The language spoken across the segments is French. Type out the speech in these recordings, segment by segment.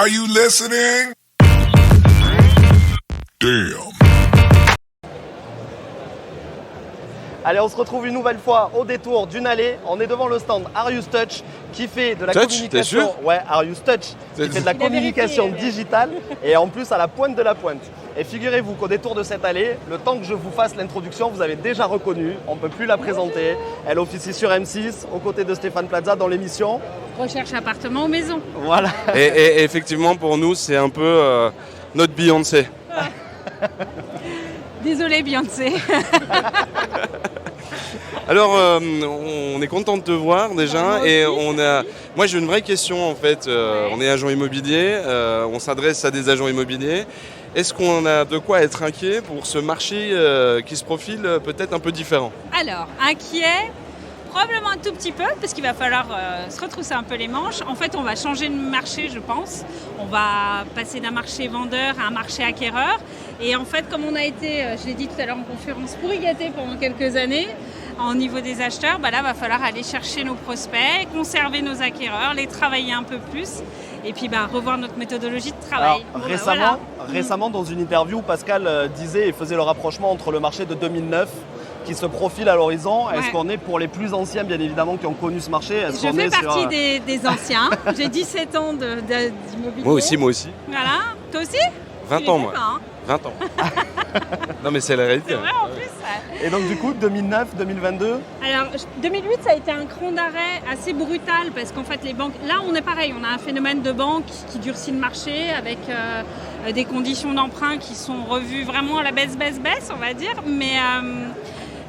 Are you listening? Damn. Allez, on se retrouve une nouvelle fois au détour d'une allée. On est devant le stand Arius Touch qui fait de la Touch, communication. t'es sûr? Ouais, Arius Touch qui fait de la communication digitale et en plus à la pointe de la pointe. Et figurez-vous qu'au détour de cette allée, le temps que je vous fasse l'introduction, vous avez déjà reconnu. On ne peut plus la présenter. Elle officie sur M6 aux côtés de Stéphane Plaza dans l'émission Recherche appartement ou maison. Voilà. Et effectivement, pour nous, c'est un peu notre Beyoncé. Désolée Beyoncé. Alors, on est content de te voir déjà et moi j'ai une vraie question en fait. On est agent immobilier, on s'adresse à des agents immobiliers. Est-ce qu'on a de quoi être inquiet pour ce marché qui se profile peut-être un peu différent? Alors, inquiet, probablement un tout petit peu, parce qu'il va falloir se retrousser un peu les manches. En fait, on va changer de marché, je pense. On va passer d'un marché vendeur à un marché acquéreur. Et en fait, comme on a été, je l'ai dit tout à l'heure en conférence, pourri gâté pendant quelques années, au niveau des acheteurs, là, va falloir aller chercher nos prospects, conserver nos acquéreurs, les travailler un peu plus et puis revoir notre méthodologie de travail. Alors, récemment, dans une interview, Pascal disait et faisait le rapprochement entre le marché de 2009 qui se profile à l'horizon. Est-ce qu'on est pour les plus anciens, bien évidemment, qui ont connu ce marché? Je fais partie des anciens. J'ai 17 ans d'immobilier. Moi aussi. Voilà. Toi aussi? 20 ans, moi. 20 ans. Non, mais c'est la réalité. C'est vrai, en plus. Et donc, du coup, 2009, 2022? Alors, 2008, ça a été un cran d'arrêt assez brutal parce qu'en fait, les banques... Là, on est pareil. On a un phénomène de banque qui durcit le marché avec des conditions d'emprunt qui sont revues vraiment à la baisse, on va dire.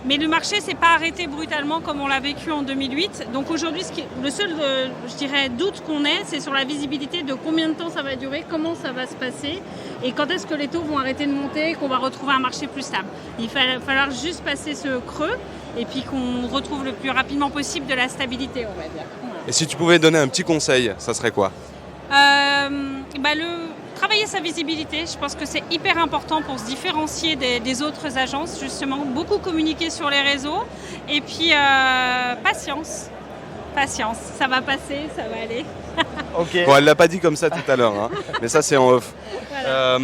Mais le marché ne s'est pas arrêté brutalement comme on l'a vécu en 2008. Donc aujourd'hui, le seul doute qu'on ait, c'est sur la visibilité de combien de temps ça va durer, comment ça va se passer et quand est-ce que les taux vont arrêter de monter et qu'on va retrouver un marché plus stable. Il va falloir juste passer ce creux et puis qu'on retrouve le plus rapidement possible de la stabilité, on va dire. Voilà. Et si tu pouvais donner un petit conseil, ça serait quoi? Travailler sa visibilité, je pense que c'est hyper important pour se différencier des autres agences, justement. Beaucoup communiquer sur les réseaux. Et puis, patience. Patience, ça va passer, ça va aller. Ok. Bon, elle l'a pas dit comme ça tout à l'heure, hein, mais ça c'est en off. Voilà.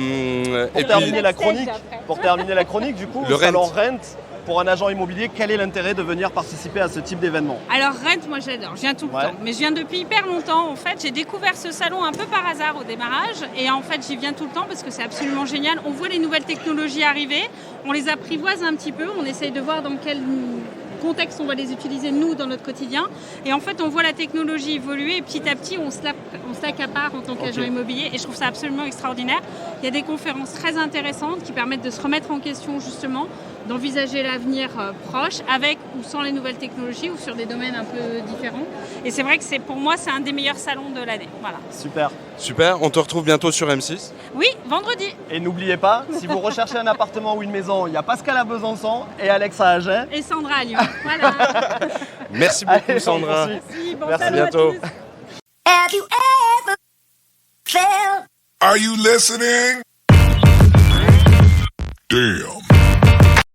Pour terminer la chronique, du coup, le salon Rent, pour un agent immobilier, quel est l'intérêt de venir participer à ce type d'événement? Alors Rent, moi j'adore, je viens tout le temps. Mais je viens depuis hyper longtemps en fait. J'ai découvert ce salon un peu par hasard au démarrage. Et en fait j'y viens tout le temps parce que c'est absolument génial. On voit les nouvelles technologies arriver, on les apprivoise un petit peu, on essaye de voir dans quel contexte on va les utiliser nous dans notre quotidien. Et en fait on voit la technologie évoluer et petit à petit on se l'accapare en tant qu'agent immobilier et je trouve ça absolument extraordinaire. Il y a des conférences très intéressantes qui permettent de se remettre en question justement, d'envisager l'avenir proche avec ou sans les nouvelles technologies ou sur des domaines un peu différents. Et c'est vrai que pour moi c'est un des meilleurs salons de l'année. Voilà. Super, on te retrouve bientôt sur M6. Oui, vendredi. Et n'oubliez pas, si vous recherchez un appartement ou une maison, il y a Pascal à Besançon et Alex à Agen. Et Sandra à Lyon. Voilà. Merci beaucoup Sandra. Merci, Merci, à bientôt. Have you ever felt? Are you listening? Damn.